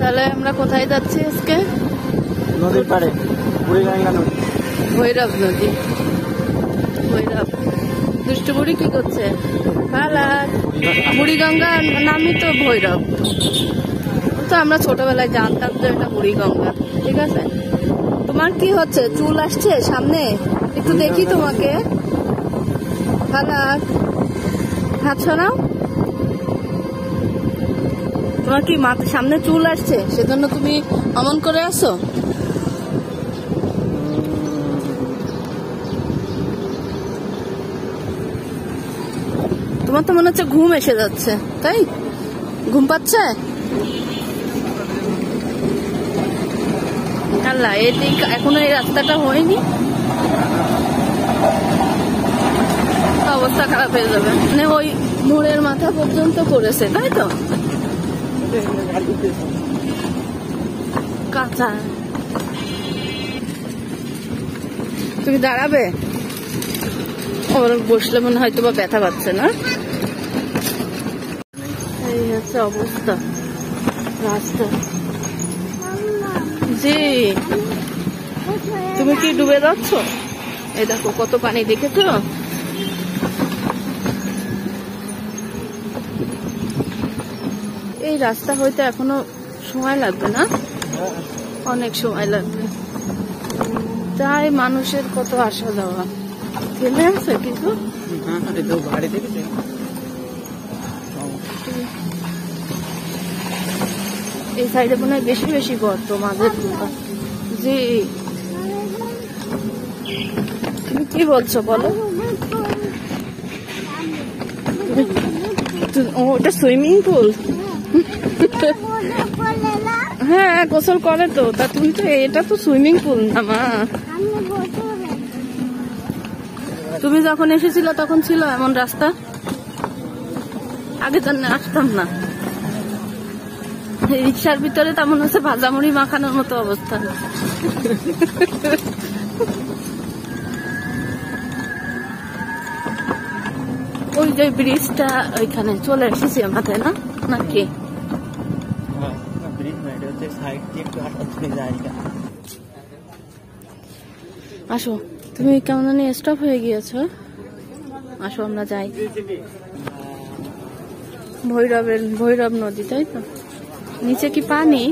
তাহলে আমরা কোথায় যাচ্ছি আজকে? নদীর পাড়ে, বুড়িগঙ্গা নদী। ভৈরব নদী। ভৈরব। দুষ্টু বুড়ি কি করছে? বুড়িগঙ্গা নামই তো ভৈরব। তো আমরা ছোটবেলায় জানতাম যে এটা বুড়িগঙ্গা। ঠিক আছে, তোমার কি হচ্ছে? চুল আসছে সামনে, একটু দেখি তোমাকে। হাত ছড়াও। তোমার কি মাথার সামনে চুল আসছে, সেজন্য তুমি অমন করে আসো? তোমার তো মনে হচ্ছে ঘুম এসে যাচ্ছে, তাই? ঘুম পাচ্ছে? আল্লাহ, এখনো এই রাস্তাটা হয়নি, অবস্থা খারাপ হয়ে যাবে। মানে ওই মোড়ের মাথা পর্যন্ত করেছে, তাই তো? কাঁচা। তুমি দাঁড়াবে? ওর বসলে মনে হয়তো বা ব্যথা পাচ্ছে না। এই হচ্ছে অবস্থা রাস্তা। জি, তুমি কি ডুবে যাচ্ছ? এই দেখো কত পানি, দেখেছো? এই রাস্তা হইতে এখনো সময় লাগবে না? অনেক সময় লাগবে। তাই মানুষের কত আসা যাওয়া। ফেলে আছে কিন্তু এই সাইডে মনে হয় বেশি বেশি গর্ত, মাঝের গুলো। জি, তুমি কি বলছো বলো? ওটা সুইমিং পুল? হ্যাঁ, গোসল করে তো। তা তুমি তো, এটা তো সুইমিং পুল না মা। তুমি যখন এসেছিল তখন ছিল এমন রাস্তা? আগে জানলে আসতাম না। রিক্সার ভিতরে তেমন হচ্ছে ভাজামুড়ি মাখানোর মতো অবস্থা। ওই যে ব্রিজটা ওইখানে চলে এসেছি আমরা, তাই না? নাকি আসো, তুমি কেমন জানি স্টপ হয়ে গিয়েছো। আসো আমরা যাই। ভৈরব নদী, তাই তো? নিচে কি পানি?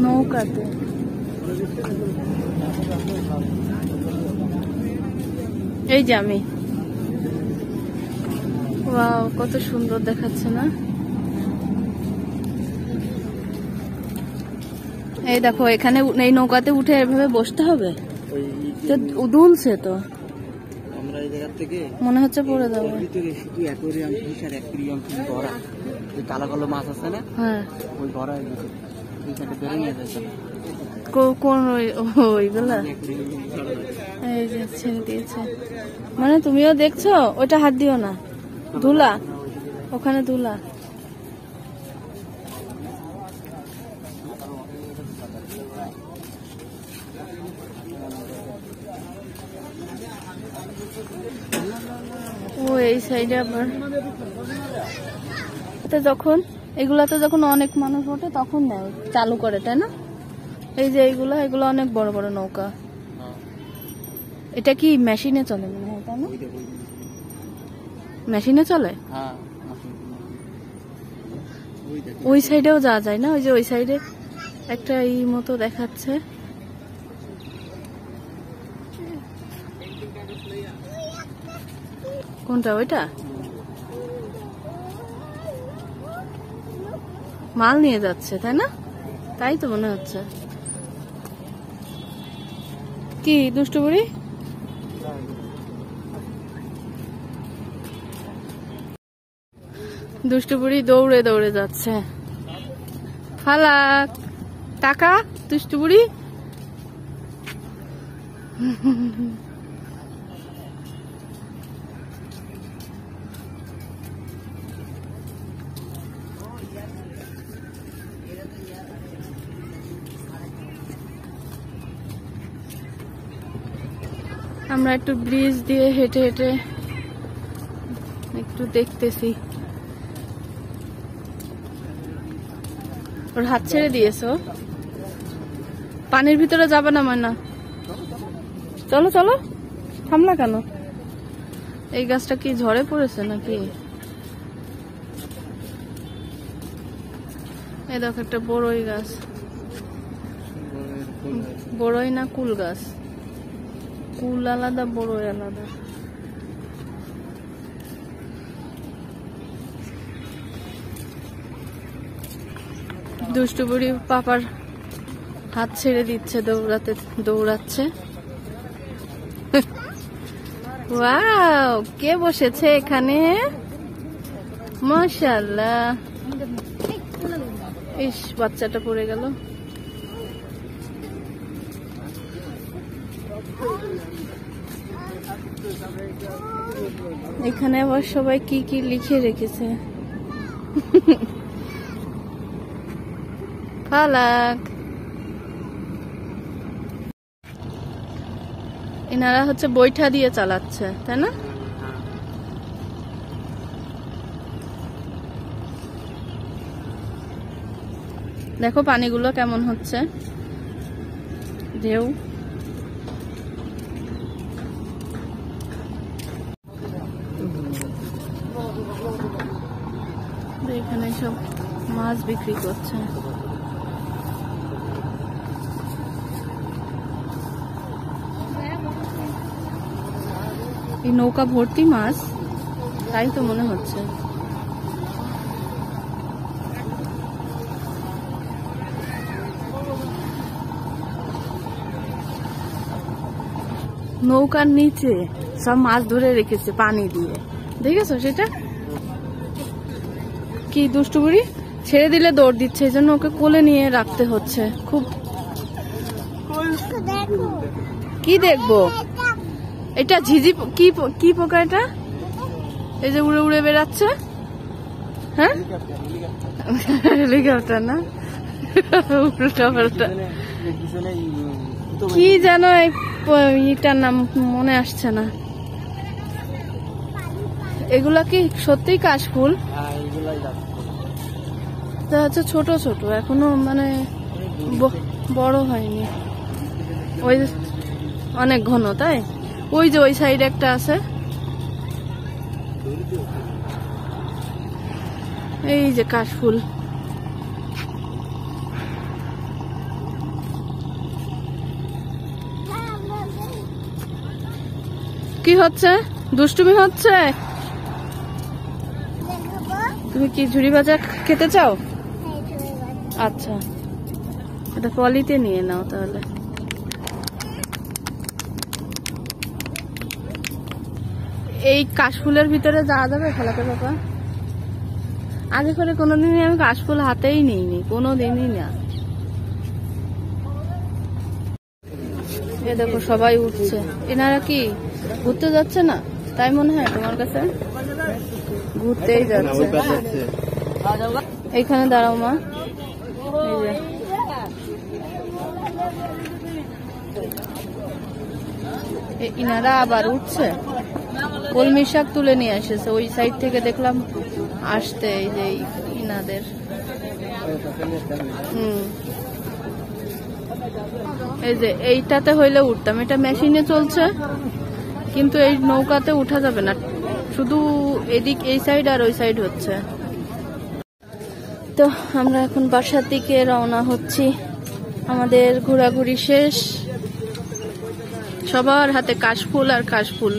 নৌকাতে। এই যে আমি, ওয়াও, কত সুন্দর দেখাচ্ছে না? এই দেখো, এখানে এই নৌকাতে উঠে এভাবে বসতে হবে। দুলছে তো, মনে হচ্ছে পড়ে যাবে। কালো কালো মাছ আছে না? হ্যাঁ, ওই ভরা কোন ওইগুলা? এই যে ছেড়ে দিয়েছে, মানে তুমিও দেখছো? ওটা হাত দিও না, ধুলা, ওখানে ধুলা। ও এই সাইডে আবার যখন এগুলাতে যখন অনেক মানুষ ওঠে তখন নেয়, চালু করে, তাই না? এই যে এগুলো অনেক বড় বড় নৌকা। এটা কি মেশিনে চলে মনে হয়, তাই না? মেশিনে চলে। ওই সাইডেও যাওয়া যায় না? ওই যে ওই সাইডে একটা এই মতো দেখাচ্ছে। কোনটা? ওইটা মাল নিয়ে যাচ্ছে, তাই না? তাই তো মনে হচ্ছে। কি দুষ্টু বুড়ি? দুষ্টু বুড়ি দৌড়ে দৌড়ে যাচ্ছে। ফালাক টাকা, দুষ্টু বুড়ি। আমরা একটু ব্রিজ দিয়ে হেঁটে হেঁটে একটু দেখতেছি। ওর হাত ছেড়ে দিয়েছো, পানির ভিতরে যাবে না ময়না। চলো চলো, থামলা কেন? এই গাছটা কি ঝড়ে পড়েছে নাকি? এই দেখো একটা বড়ই গাছ, বড়ই না কুল গাছ, কুল আলাদা বড়ই আলাদা। দুষ্টু বুড়ি পাপার হাত ছেড়ে দিচ্ছে, দৌড়াচ্ছে। ওয়াও, কে বসেছে এখানে? মাশাআল্লাহ। ইস, বাচ্চাটা পড়ে গেল। এখানে আবার সবাই কি কি লিখে রেখেছে। ফালাক, এনারা হচ্ছে বৈঠা দিয়ে চালাচ্ছে, তাই না? দেখো পানিগুলো কেমন হচ্ছে, ঢেউ। এখানে সব মাছ বিক্রি করছে। এই নৌকা ভর্তি মাছ, তাই তো মনে হচ্ছে। নৌকার নিচে সব মাছ ধরে রেখেছে পানি দিয়ে, দেখেছো সেটা? কি দুষ্টু বুড়ি, ছেড়ে দিলে দৌড় দিচ্ছে, এই জন্য ওকে কোলে নিয়ে রাখতে হচ্ছে। খুব কি দেখবো? এটা ঝিঝি কি পোকা এটা? এই যে উড়ে উড়ে বেড়াচ্ছে। হ্যাঁ, হেলিকপ্টার না, উল্টা পাল্টা কি যেন এটার নাম মনে আসছে না। এগুলা কি সত্যিই কাশফুল? হচ্ছে ছোট ছোট, এখনো মানে বড় হয়নি। ওই অনেক ঘন, তাই? ওই যে ওই সাইডে একটা আছে, এই যে কাশফুল। কি হচ্ছে? দুষ্টুমি হচ্ছে? তুমি কি ঝুড়ি ভাজা খেতে চাও? আচ্ছা, এটা পলিতে নিয়ে নাও তাহলে। এই কাশফুলের ভিতরে যাওয়া যাবে ফেলাতে বাবা? আগে করে কোনোদিনই আমি কাশফুল হাতেই নিইনি, কোনোদিনই না। এ দেখো সবাই উঠছে। এনারা কি ঘুরতে যাচ্ছে না তাই মনে হয় তোমার কাছে? ঘুরতেই যাচ্ছে। এইখানে দাঁড়াও মা, এই যে ইনারা আবার উঠছে। কলমি শাক তুলে নিয়ে এসেছে ওই সাইড থেকে, দেখলাম আসতে। এই যে ইনাদের এই যে এইটাতে হইলে উঠতাম, এটা মেশিনে চলছে, কিন্তু এই নৌকাতে উঠা যাবে না, শুধু এদিক এই সাইড আর ওই সাইড হচ্ছে। তো আমরা এখন বাসার দিকে রওনা হচ্ছি, আমাদের ঘোরাঘুরি শেষ। সবার হাতে কাশফুল আর কাশফুল।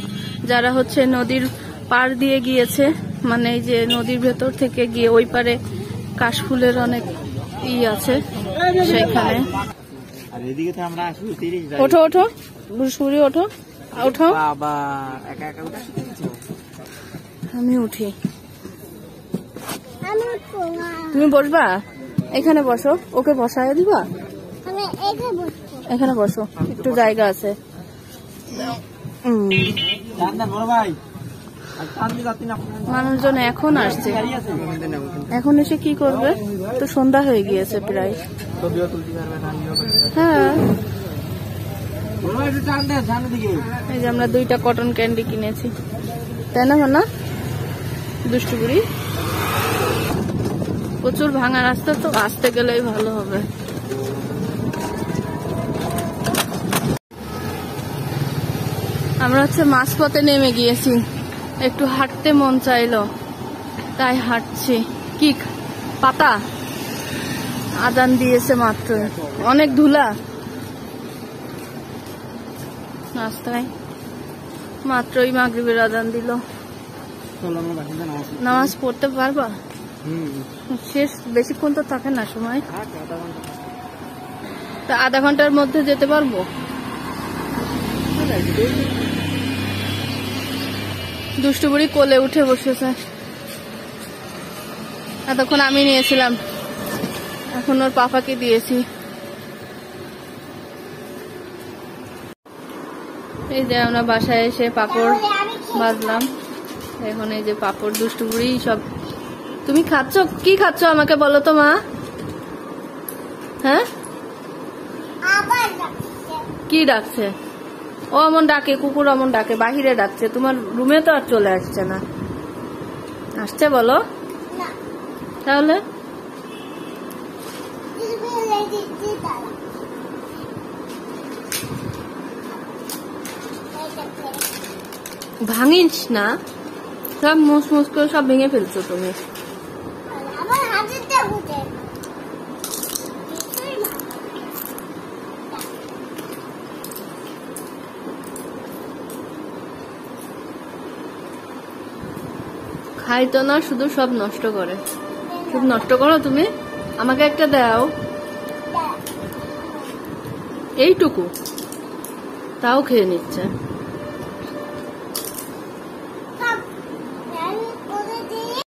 যারা হচ্ছে নদীর পার দিয়ে গিয়েছে, মানে এই যে নদীর ভেতর থেকে গিয়ে ওই পারে কাশফুলের অনেক আছে সেখানে। ওঠো ওঠো বুড়ি, ওঠো ওঠো। আমি উঠি, তুমি বসবা? এখানে বসো, ওকে বসায় দিবা। এখানে বসো, একটু জায়গা আছে। মানুষজন এখন আসছে, এখন এসে কি করবে? তো সন্ধ্যা হয়ে গিয়েছে প্রায়। হ্যাঁ, এই যে আমরা 2টা কটন ক্যান্ডি কিনেছি, তাই না না দুষ্টু বুড়ি? প্রচুর ভাঙা রাস্তা, তো আসতে গেলেই ভালো হবে। আমরা হচ্ছে মাঝপথে নেমে গিয়েছি, একটু হাঁটতে মন চাইলো তাই হাঁটছি। কি পাতা আদান দিয়েছে মাত্র, অনেক ধুলা রাস্তায়, মাত্রই মাগরিবের আদান দিল। নামাজ পড়তে পারবা? শেষ বেশিক্ষণ তো থাকে না সময়, তা আধা ঘন্টার মধ্যে যেতে পারবো? দুষ্টু বুড়ি কোলে উঠে বসেছে, এতক্ষণ আমি নিয়েছিলাম, এখন ওর পাপাকে দিয়েছি। এই যে আমরা বাসায় এসে পাপড় ভাজলাম, এখন এই যে পাপড় দুষ্টু বুড়ি সব। তুমি খাচ্ছ? কি খাচ্ছ আমাকে বলো তো মা? হ্যাঁ, কি ডাকছে? ও অমন ডাকে, কুকুর অমন ডাকে, বাহিরে ডাকছে, তোমার রুমে তো আর চলে আসছে না। আসছে বলো তাহলে? ভাঙিস না, সব মুস মুস করে সব ভেঙে ফেলছো তুমি। খাই তো না, শুধু সব নষ্ট করে। খুব নষ্ট করো তুমি, আমাকে একটা দাও। এইটুকু তাও খেয়ে নিচ্ছে।